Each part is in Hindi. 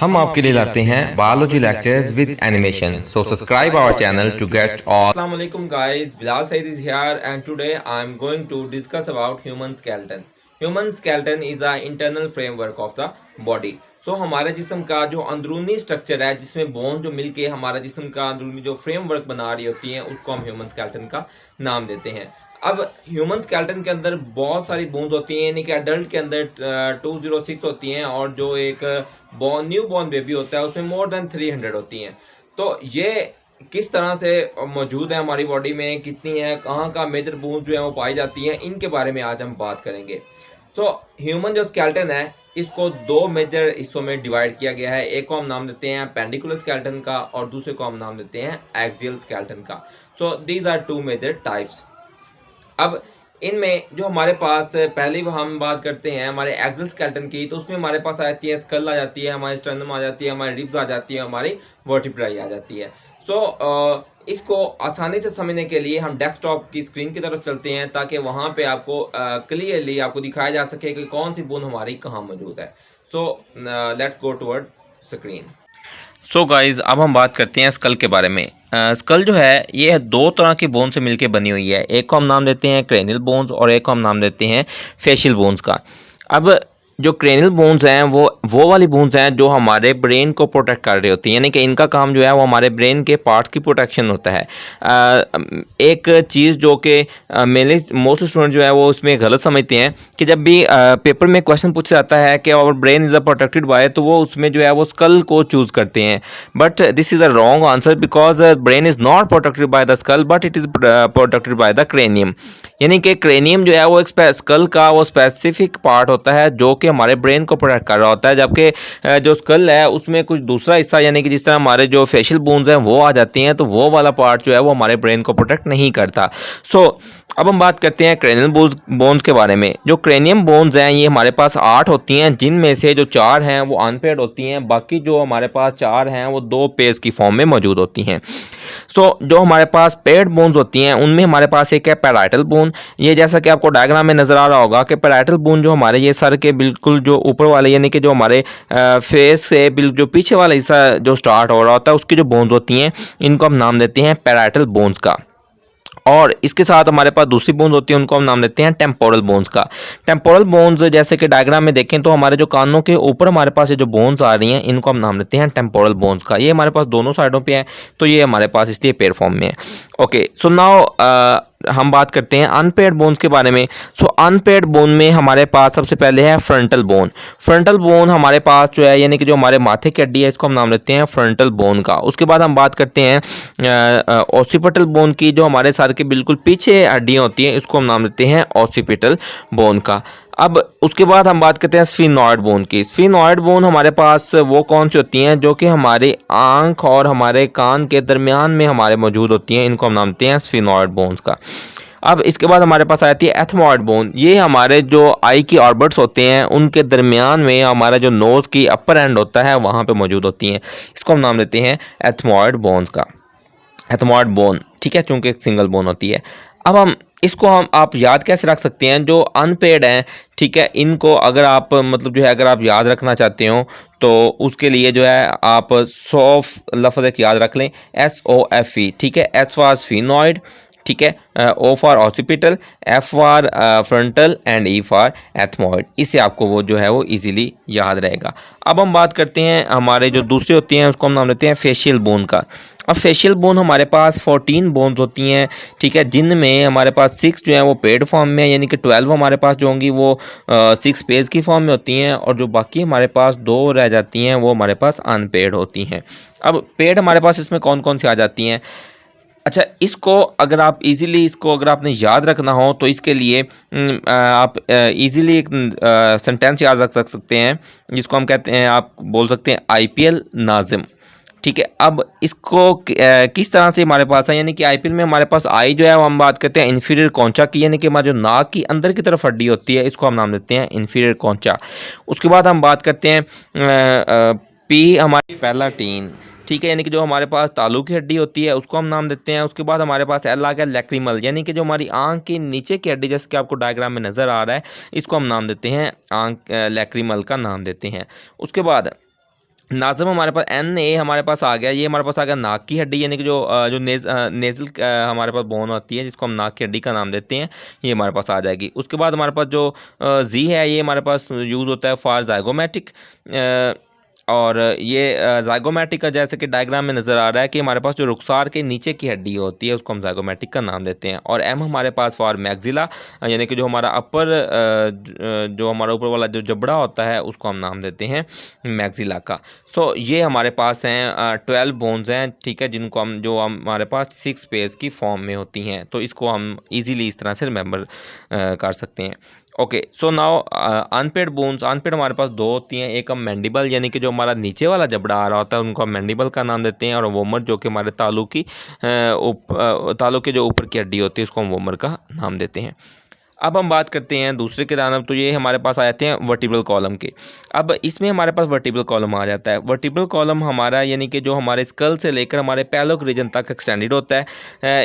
हम आपके लिए लाते हैं biology lectures with animation, so subscribe our channel to get all. Assalamu alaikum guys, Bilal Said is here and today I am going to discuss about human skeleton. Human skeleton is a internal framework of the body. So हमारे जिस्म का जो अंदरूनी स्ट्रक्चर है, जिसमें बोन जो मिलके हमारा जिस्म का अंदरूनी जो फ्रेमवर्क बना रही होती है, उसको हम ह्यूमन स्केलेटन का नाम देते हैं। अब ह्यूमन स्केलेटन के अंदर बहुत सारी बोन्स होती हैं, यानी कि अडल्ट के अंदर 206 होती हैं और जो एक न्यू बॉर्न बेबी होता है उसमें मोर देन 300 होती हैं। तो ये किस तरह से मौजूद है हमारी बॉडी में, कितनी है, कहाँ का मेजर बोन्स जो है वो पाई जाती हैं, इनके बारे में आज हम बात करेंगे। सो ह्यूमन जो स्केलेटन है इसको दो मेजर हिस्सों में डिवाइड किया गया है। एक को हम नाम देते हैं पेंडिकुलर स्केलेटन का और दूसरे को हम नाम देते हैं एक्सियल स्केलेटन का। So these are two major types. अब इनमें जो हमारे पास पहले हम बात करते हैं हमारे एक्सियल स्केलेटन की, तो उसमें हमारे पास आ जाती है स्कल आ जाती है, हमारी स्टर्नम आ जाती है, हमारी रिब्स आ जाती है, हमारी वर्टिब्राई आ जाती है। सो इसको आसानी से समझने के लिए हम डेस्कटॉप की स्क्रीन की तरफ चलते हैं ताकि वहाँ पे आपको क्लियरली आपको दिखाया जा सके कि कौन सी बोन हमारी कहाँ मौजूद है। So let's go toward screen. So guys, अब हम बात करते हैं स्कल के बारे में। स्कल जो है ये दो तरह की बोन से मिलकर बनी हुई है। एक को हम नाम देते हैं क्रेनियल बोन्स और एक को हम नाम देते हैं फेशियल बोन्स का। अब जो क्रेनियल बोन्स हैं वो वाली बोन्स हैं जो हमारे ब्रेन को प्रोटेक्ट कर रही होती हैं, यानी कि इनका काम जो है वो हमारे ब्रेन के पार्ट्स की प्रोटेक्शन होता है। एक चीज़ जो कि मेनली मोस्ट स्टूडेंट जो है वो उसमें गलत समझते हैं कि जब भी पेपर में क्वेश्चन पूछा जाता है कि our brain is a protected by, तो वो उसमें जो है वो स्कल को चूज़ करते हैं। But this is a wrong answer because brain is not protected by the skull but it is protected by the cranium. यानी कि क्रेनियम जो है वो एक स्कल का वो स्पेसिफिक पार्ट होता है जो कि हमारे ब्रेन को प्रोटेक्ट कर रहा होता है, जबकि जो स्कल है उसमें कुछ दूसरा हिस्सा, यानी कि जिस तरह हमारे जो फेशियल बोन्स हैं वो आ जाती हैं, तो वो वाला पार्ट जो है वो हमारे ब्रेन को प्रोटेक्ट नहीं करता। सो अब हम बात करते हैं क्रेनियल बोन्स के बारे में। जो क्रेनियम बोन्स हैं ये हमारे पास 8 होती हैं, जिनमें से जो 4 हैं वो अनपेयर्ड होती हैं, बाकी जो हमारे पास 4 हैं वो 2 पेयर्स की फॉर्म में मौजूद होती हैं। जो हमारे पास पेयर्ड बोन्स होती हैं उनमें हमारे पास एक है पैराइटल बोन। ये जैसा कि आपको डायग्राम में नज़र आ रहा होगा कि पैराइटल बोन जो हमारे ये सर के बिल्कुल जो ऊपर वाले, यानी कि जो हमारे फेस से बिल्कुल जो पीछे वाला हिस्सा जो स्टार्ट हो रहा होता है उसकी जो बोन्स होती हैं, इनको हम नाम देते हैं पैराइटल बोन्स का। और इसके साथ हमारे पास दूसरी बोन्स होती है, उनको हम नाम देते हैं टेम्पोरल बोन्स का। टेम्पोरल बोन्स जैसे कि डायग्राम में देखें तो हमारे जो कानों के ऊपर हमारे पास ये जो बोन्स आ रही हैं इनको हम नाम देते हैं टेम्पोरल बोन्स का। ये हमारे पास दोनों साइडों पे है, तो ये हमारे पास इसलिए पेयर फॉर्म में है। ओके, सो नाउ हम बात करते हैं अनपेयर्ड बोन्स के बारे में। सो अनपेयर्ड बोन में हमारे पास सबसे पहले है फ्रंटल बोन। फ्रंटल बोन हमारे पास जो है, यानी कि जो हमारे माथे की हड्डी है, इसको हम नाम देते हैं फ्रंटल बोन का। उसके बाद हम बात करते हैं ऑसिपिटल बोन की, जो हमारे सर के बिल्कुल पीछे हड्डियाँ होती हैं, इसको हम नाम देते हैं ऑसिपिटल बोन का। अब उसके बाद हम बात करते हैं स्फीनॉइड बोन की। स्फीनॉइड बोन हमारे पास वो कौन सी होती हैं जो कि हमारी आंख और हमारे कान के दरमियान में हमारे मौजूद होती हैं, इनको हम नाम देते हैं स्फीनॉइड बोन्स का। अब इसके बाद हमारे पास आती है एथमॉइड बोन। ये हमारे जो आई की ऑर्बिट्स होते हैं उनके दरमियान में हमारा जो नोज़ की अपर एंड होता है वहाँ पे मौजूद होती हैं, इसको हम नाम देते हैं एथमॉइड बोन्स का। एथमॉइड बोन, ठीक है, चूँकि एक सिंगल बोन होती है। अब आप याद कैसे रख सकते हैं जो अनपेड हैं, ठीक है, इनको अगर आप मतलब जो है अगर आप याद रखना चाहते हो तो उसके लिए जो है आप सॉफ लफ्ज़ एक याद रख लें, SOFE, ठीक है। S फॉर स्फीनॉइड, ठीक है, O for occipital, F for frontal and E for ethmoid. इससे आपको वो जो है वो इजीली याद रहेगा। अब हम बात करते हैं हमारे जो दूसरे होती हैं उसको हम नाम देते हैं फेशियल बोन का। अब फेशियल बोन हमारे पास 14 बोन्स होती हैं, ठीक है, जिनमें हमारे पास 6 जो है वो पेड फॉर्म में है, यानी कि 12 हमारे पास जो होंगी वो 6 पेज की फॉर्म में होती हैं, और जो बाकी हमारे पास 2 रह जाती हैं वो हमारे पास अनपेड होती हैं। अब पेड हमारे पास इसमें कौन कौन सी आ जाती हैं? अच्छा, इसको अगर आपने याद रखना हो तो इसके लिए आप इजीली एक सेंटेंस याद रख सकते हैं, जिसको हम कहते हैं, आप बोल सकते हैं IPL नाज़िम, ठीक है। अब इसको किस तरह से हमारे पास है, यानी कि IPL में हमारे पास आई जो है वो हम बात करते हैं इन्फीरियर कॉन्चा की, यानी कि हमारे जो नाक की अंदर की तरफ हड्डी होती है, इसको हम नाम देते हैं इन्फीरियर कॉन्चा। उसके बाद हम बात करते हैं P हमारी पैलाटीन, ठीक है, यानी कि जो हमारे पास तालू की हड्डी होती है उसको हम नाम देते हैं। उसके बाद हमारे पास L आ गया लैक्रिमल, यानी कि जो हमारी आंख के नीचे की हड्डी, जैसे कि आपको डायग्राम में नज़र आ रहा है, इसको हम नाम देते हैं आंख लैक्रिमल का नाम देते हैं। उसके बाद नाज़म हमारे पास एन ए हमारे पास आ गया, ये हमारे पास आ गया नाक की हड्डी, यानी कि जो नेज़ल हमारे पास बोन होती है जिसको हम नाक की हड्डी का नाम देते हैं, ये हमारे पास आ जाएगी। उसके बाद हमारे पास जो जी है ये हमारे पास यूज़ होता है फॉर ज़ाइगोमैटिक, और ये ज़ाइगोमैटिक का जैसे कि डायग्राम में नज़र आ रहा है कि हमारे पास जो रुखसार के नीचे की हड्डी होती है उसको हम ज़ाइगोमैटिक का नाम देते हैं। और एम हमारे पास फॉर मैक्सिला, यानी कि जो हमारा जो हमारा ऊपर वाला जो जबड़ा होता है उसको हम नाम देते हैं मैक्सिला का। सो ये हमारे पास हैं 12 बोन्स हैं, ठीक है, जिनको हमारे पास 6 पेयर्स की फॉर्म में होती हैं। तो इसको हम ईजीली इस तरह से रिमेंबर कर सकते हैं। Okay, so now unpaired bones, unpaired हमारे पास दो होती हैं, एक हम मैंडिबल यानी कि जो हमारा नीचे वाला जबड़ा आ रहा होता है उनको हम मैंडिबल का नाम देते हैं, और वोमर जो कि हमारे तालू के जो ऊपर की हड्डी होती है उसको हम वोमर का नाम देते हैं। अब हम बात करते हैं दूसरे के दानव, तो ये हमारे पास आ जाते हैं वर्टिब्रल कॉलम के। अब इसमें हमारे पास वर्टिब्रल कॉलम आ जाता है। वर्टिब्रल कॉलम हमारा यानी कि जो हमारे स्कल से लेकर हमारे पैलोक रीजन तक एक्सटेंडेड होता है,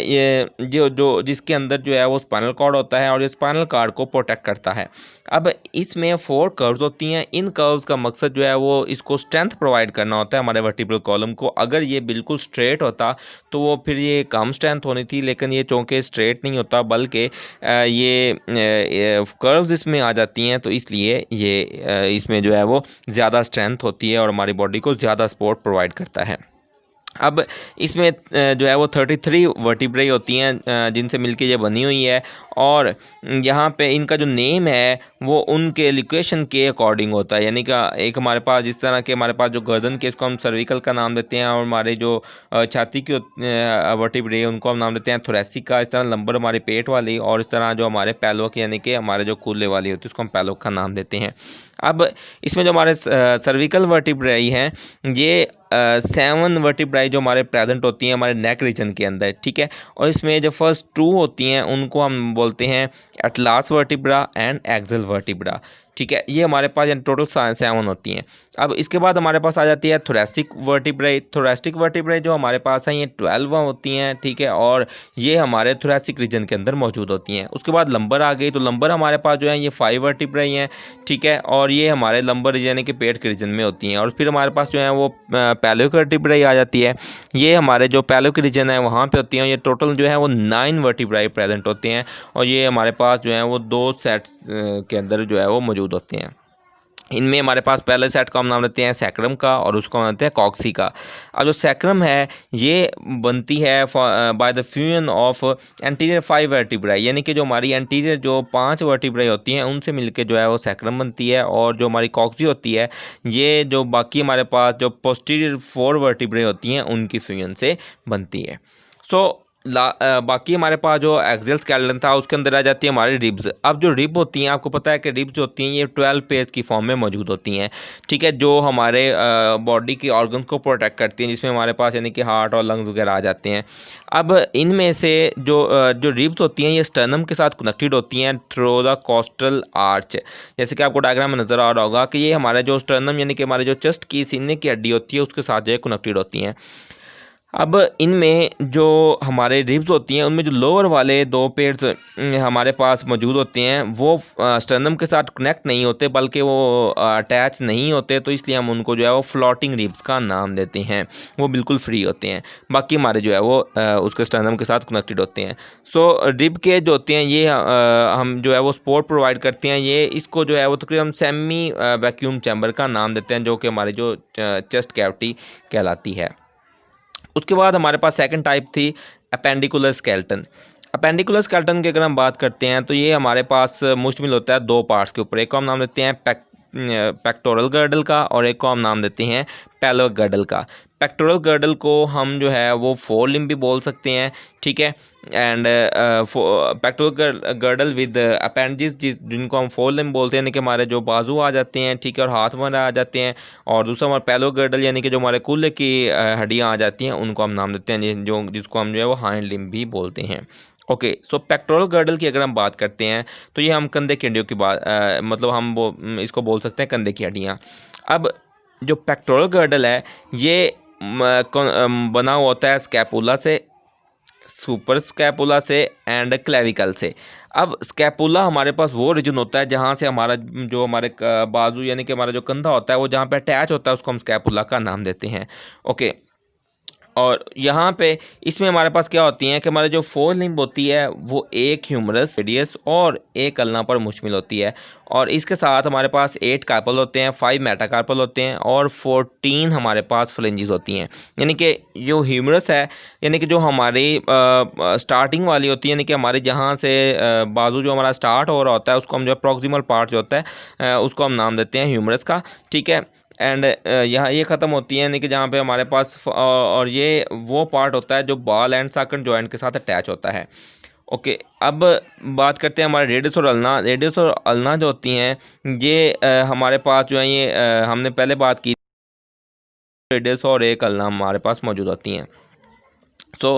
ये जो जिसके अंदर जो है वो स्पाइनल कॉर्ड होता है और ये स्पाइनल कॉर्ड को प्रोटेक्ट करता है। अब इसमें 4 कर्व्स होती हैं, इन कर्व्स का मकसद जो है वो इसको स्ट्रेंथ प्रोवाइड करना होता है हमारे वर्टिब्रल कॉलम को। अगर ये बिल्कुल स्ट्रेट होता तो वो फिर ये कम स्ट्रेंथ होनी थी, लेकिन ये चूँकि स्ट्रेट नहीं होता बल्कि ये कर्व्स इसमें आ जाती हैं, तो इसलिए ये इसमें जो है वो ज़्यादा स्ट्रेंथ होती है और हमारी बॉडी को ज़्यादा सपोर्ट प्रोवाइड करता है। अब इसमें जो है वो 33 वर्टिब्राई होती हैं जिनसे मिलके ये बनी हुई है, और यहाँ पे इनका जो नेम है वो उनके लोकेशन के अकॉर्डिंग होता है। यानी कि एक हमारे पास जिस तरह के हमारे पास जो गर्दन के इसको हम सर्विकल का नाम देते हैं, और हमारे जो छाती की वर्टिब्राई है उनको हम नाम देते हैं थोरेसिक का। इस तरह लंबर हमारे पेट वाली, और इस तरह जो हमारे पैलोक यानी कि हमारे जो कूल्हे वाली होती है उसको हम पैलोक का नाम देते हैं। अब इसमें जो हमारे सर्विकल वर्टिब्राई हैं ये 7 वर्टिब्राई जो हमारे प्रेजेंट होती हैं हमारे नेक रीजन के अंदर, ठीक है। और इसमें जो फर्स्ट 2 होती हैं उनको हम बोलते हैं atlas vertebra and axis vertebra, ठीक है। ये हमारे पास टोटल 7 होती हैं। अब इसके बाद हमारे पास आ जाती है थोरेसिक वर्टिब्राई। थोरेसिक वर्टिब्राई जो हमारे पास हैं ये 12 होती हैं, ठीक है, और ये हमारे थोरेसिक रीजन के अंदर मौजूद होती हैं। उसके बाद लंबर आ गई, तो लंबर हमारे पास जो है ये 5 वर्टिब्राई हैं, ठीक है, और ये हमारे लंबर यानी कि पेट के रीजन में होती हैं। और फिर हमारे पास जो है वो पैलोक वर्टिब्राई आ जाती है, ये हमारे जो पैलोक रीजन है वहाँ पे होती हैं। ये टोटल जो है वो 9 वर्टिब्राई प्रेजेंट होते हैं, और ये हमारे पास जो है वो 2 सेट्स के अंदर जो है वो मौजूद होते हैं। इनमें हमारे पास पहले सेट का हम नाम देते हैं सैक्रम का, और उसको हम देते हैं कॉक्सी का। अब जो सैक्रम है ये बनती है by the fusion of anterior 5 वर्टिब्राई, यानी कि जो हमारी एंटीरियर जो 5 वर्टिब्राई होती हैं उनसे मिलके जो है वो सैक्रम बनती है, और जो हमारी कॉक्सी होती है ये जो बाकी हमारे पास जो पोस्टीरियर 4 वर्टिब्राई होती हैं उनकी फ्यूजन से बनती है। सो बाकी हमारे पास जो एक्सियल स्केलेटन था उसके अंदर आ जाती है हमारी रिब्स। अब जो रिब होती हैं आपको पता है कि रिब्स जो होती हैं ये 12 पेयर्स की फॉर्म में मौजूद होती हैं, ठीक है, जो हमारे बॉडी के ऑर्गन को प्रोटेक्ट करती हैं, जिसमें हमारे पास यानी कि हार्ट और लंग्स वगैरह आ जाते हैं। अब इनमें से जो रिब्स होती हैं ये स्टर्नम के साथ कनेक्टेड होती हैं थ्रू द कोस्टल आर्च। जैसे कि आपको डायग्राम में नज़र आ रहा होगा कि ये हमारे जो स्टर्नम यानी कि हमारे जो चेस्ट की सीने की हड्डी होती है उसके साथ जो है कनेक्टेड होती हैं। अब इनमें जो हमारे रिब्स होती हैं उनमें जो लोअर वाले 2 पेयर्स हमारे पास मौजूद होते हैं वो स्टर्नम के साथ कनेक्ट नहीं होते बल्कि वो अटैच नहीं होते, तो इसलिए हम उनको जो है वो फ्लोटिंग रिब्स का नाम देते हैं, वो बिल्कुल फ्री होते हैं। बाकी हमारे जो है वो उसके स्टर्नम के साथ कनेक्टेड होते हैं। सो रिब के जो होते हैं ये हम जो है वो सपोर्ट प्रोवाइड करते हैं। ये इसको जो है वो तकरीबन सेमी वैक्यूम चैम्बर का नाम देते हैं, जो कि हमारी जो चेस्ट कैविटी कहलाती है। उसके बाद हमारे पास सेकंड टाइप थी अपेंडिकुलर स्केलेटन। अपेंडिकुलर स्केलेटन की अगर हम बात करते हैं तो ये हमारे पास मुश्तमिल होता है 2 पार्ट्स के ऊपर। एक को हम नाम देते हैं पेक्टोरल गर्डल का, और एक को हम नाम देते हैं पैलोक गर्डल का। पेक्टोरल गर्डल को हम जो है वो 4 लिम्ब भी बोल सकते हैं, ठीक है, and pectoral girdle with appendix जिनको हम 4 लिम्ब बोलते हैं, यानी कि हमारे जो बाजू आ जाते हैं, ठीक है, और हाथ हमारे आ जाते हैं। और दूसरा हमारा पैलोक गर्डल यानी कि जो हमारे कूल्हे की हड्डियाँ आ जाती हैं उनको हम नाम देते हैं जिसको हम जो है वो हाइंड लिम्ब भी बोलते हैं। ओके, सो पेक्टोरल गर्डल की अगर हम बात करते हैं तो ये हम कंधे की हड्डियों की बात मतलब हम इसको बोल सकते हैं कंधे की हड्डियाँ। अब जो पेक्टोरल गर्डल है ये बना हुआ होता है स्कैपुला से, सुपर स्कैपुला से एंड क्लेविकल से। अब स्कैपुला हमारे पास वो रीजन होता है जहाँ से हमारा जो हमारे बाजू यानी कि हमारा जो कंधा होता है वो जहाँ पे अटैच होता है उसको हम स्कैपुला का नाम देते हैं। ओके, और यहाँ पे इसमें हमारे पास क्या होती हैं कि हमारे जो फोर लिम्ब होती है वो एक ह्यूमरस, रेडियस और एक अल्ना पर मुश्तमिल होती है, और इसके साथ हमारे पास 8 कार्पल होते हैं, 5 मेटाकार्पल होते हैं और 14 हमारे पास फ्लेंजेस होती हैं। यानी कि जो ह्यूमरस है यानी कि जो हमारी स्टार्टिंग वाली होती है, यानी कि हमारे जहाँ से बाजू जो हमारा स्टार्ट हो रहा होता है उसको हम जो प्रॉक्सिमल पार्ट जो होता है उसको हम नाम देते हैं ह्यूमरस का। ठीक है, एंड यहाँ ये ख़त्म होती है यानी कि जहाँ पे हमारे पास और ये वो पार्ट होता है जो बॉल एंड साकन जॉइंट के साथ अटैच होता है। ओके, अब बात करते हैं हमारे रेडियस और अल्ना। रेडियस और अल्ना जो होती हैं ये हमारे पास जो है ये हमने पहले बात की, रेडियस और एक अल्ना हमारे पास मौजूद होती हैं। सो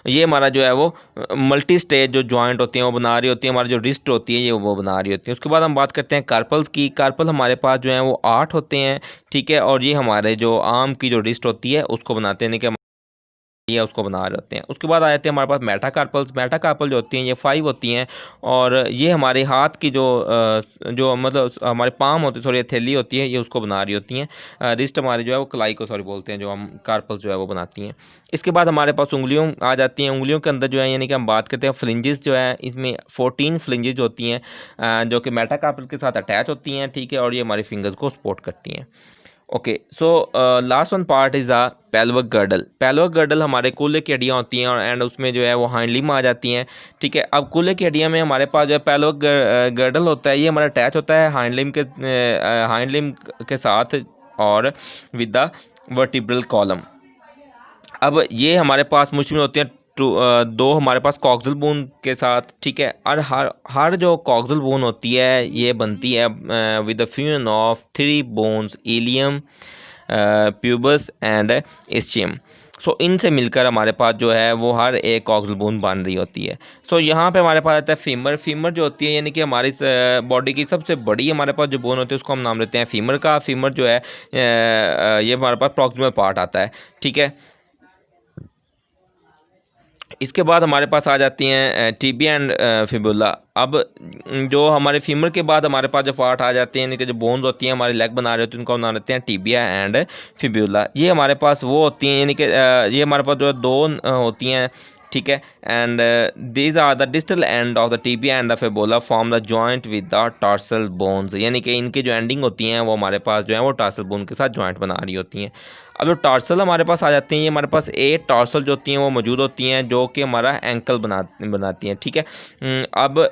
ये हमारा जो है वो मल्टी स्टेज जो जॉइंट होती हैं वो बना रही होती है, हमारी जो रिस्ट होती है ये वो बना रही होती है। उसके बाद हम बात करते हैं कार्पल्स की। कार्पल हमारे पास जो है वो 8 होते हैं। ठीक है, और ये हमारे जो आर्म की जो रिस्ट होती है उसको बनाते हैं, यानी कि ये उसको बना रहे होते हैं। उसके बाद आ जाते हैं हमारे पास मेटाकार्पल्स। मेटाकार्पल जो होती हैं ये 5 होती हैं, और ये हमारे हाथ की जो मतलब हमारे पाम होते हैं, सॉरी थैली होती है, ये उसको बना रही होती हैं। रिस्ट हमारी जो है वो कलाई को बोलते हैं, जो हम कार्पल्स जो है वो बनाती हैं। इसके बाद हमारे पास उंगलियों आ जाती हैं। उंगलियों के अंदर जो है यानी कि हम बात करते हैं फ्लिंजेस जो है, इसमें 14 फ्लिंजेस होती हैं जो कि मेटाकार्पल के साथ अटैच होती हैं। ठीक है, और ये हमारी फिंगर्स को सपोर्ट करती हैं। Okay, so last one part is a pelvic girdle. Pelvic girdle हमारे कूल्हे की हड्डियाँ होती हैं, और एंड उसमें जो है वो हाइंड लिम्ब आ जाती हैं। ठीक है, अब कूल्हे की हड्डियाँ में हमारे पास जो है पेल्विक गर्डल होता है, ये हमारा अटैच होता है हाइंड लिम्ब के साथ और विद द वर्टिब्रल कॉलम। अब ये हमारे पास मुश्तमिल होती हैं दो हमारे पास कॉक्सल बोन के साथ। ठीक है, और हर जो कॉक्सल बोन होती है ये बनती है with the fusion of 3 bones, ilium, pubis and ischium. So इनसे मिलकर हमारे पास जो है वो हर एक कॉक्सल बोन बन रही होती है। सो यहाँ पे हमारे पास आता है फीमर। फीमर जो होती है यानी कि हमारी बॉडी की सबसे बड़ी हमारे पास जो बोन होती है उसको हम नाम देते हैं फीमर का। फीमर जो है ये हमारे पास प्रॉक्सिमल पार्ट आता है। ठीक है, इसके बाद हमारे पास आ जाती हैं टिबिया एंड फिबुला। अब जो हमारे फीमर के बाद हमारे पास जो पार्ट आ जाते हैं, यानी कि जो बोन्स होती हैं हमारी लेग बना रहे होते हैं, उनको हम बना लेते हैं टिबिया एंड फिबुला। ये हमारे पास वो होती हैं, यानी कि ये हमारे पास जो दो होती हैं। ठीक है, and these are the distal end of the tibia and the fibula form the joint with the tarsal bones. यानी कि इनके जो एंडिंग होती हैं वो हमारे पास जो है वो टार्सल बोन के साथ जॉइंट बना रही होती हैं। अब जो टार्सल हमारे पास आ जाती हैं, ये हमारे पास 8 टार्सल जो होती हैं वो मौजूद होती हैं, जो कि हमारा एंकल बनाती हैं। ठीक है, अब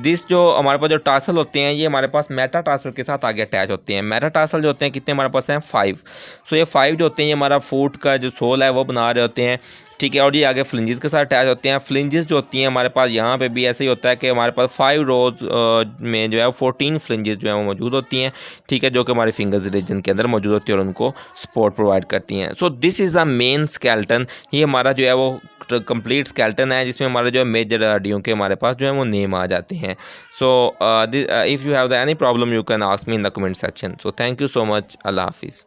दिस जो हमारे पास जो टार्सल होते हैं ये हमारे पास मेटा टार्सल के साथ आगे अटैच होते हैं। मेटा टार्सल जो होते हैं कितने हमारे पास हैं 5। सो ये 5 जो होते हैं ये हमारा फुट का जो सोल है वो बना रहे होते हैं। ठीक है, और ये आगे फ्लिंजेस के साथ अटैच होते हैं। फ्लिंजेस जो होती हैं हमारे पास यहाँ पे भी ऐसे ही होता है कि हमारे पास 5 रोज में जो है 14 फ्लिंजेस जो है वो मौजूद होती हैं। ठीक है, जो कि हमारे फिंगर्स रीजन के अंदर मौजूद होती है और उनको सपोर्ट प्रोवाइड करती हैं। So this is a main skeleton. ये हमारा जो है वो कंप्लीट स्केलेटन है, जिसमें हमारे जो है मेजर हड्डियों के हमारे पास जो है वो नेम आ जाते हैं। So if you have the any problem you can ask me in the comment section. So thank you so much. अल्लाह हाफिज़।